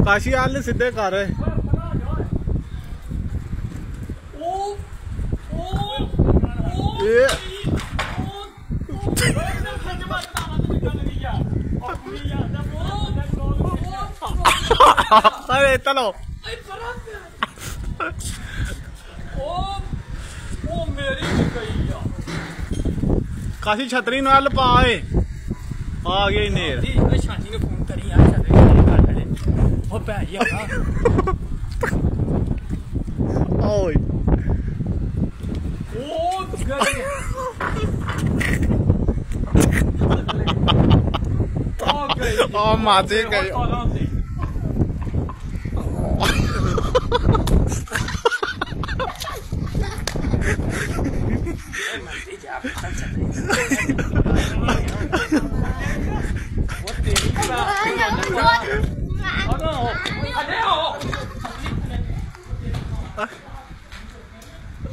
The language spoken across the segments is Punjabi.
ਕਾਸ਼ੀ ਹਾਲ ਸਿੱਧੇ ਕਰ ਅਰੇ ਚਲੋ ਕਾਸ਼ੀ ਛਤਰੀ ਨਾਲ ਪਾ ਏ ਆ ਗਿਆ ਨੇਰ ਸ਼ਾਂਤੀ ਨੂੰ ਫੋਨ ਕਰੀ ਯਾਰ ਛਤਰੀ ਮੇਰੇ ਘਰ ਖੜੇ ਉਹ ਭੈ ਜੀ ਆ ਓਏ ਉਹ ਮਾਤੇ ਗਏ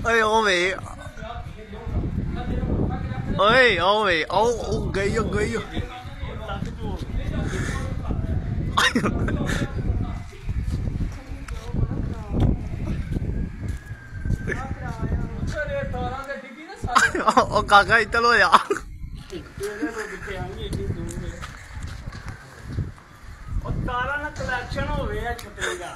ơi ô vị ơi ô vị ô gầy vô ô ਕਾਕਾ ਇੱਧਰ ਹੋ ਜਾ ਉਹ ਤਾਰਾਂ ਦਾ ਕਲੈਕਸ਼ਨ ਹੋਵੇ ਆ ਛਤਰੀ ਦਾ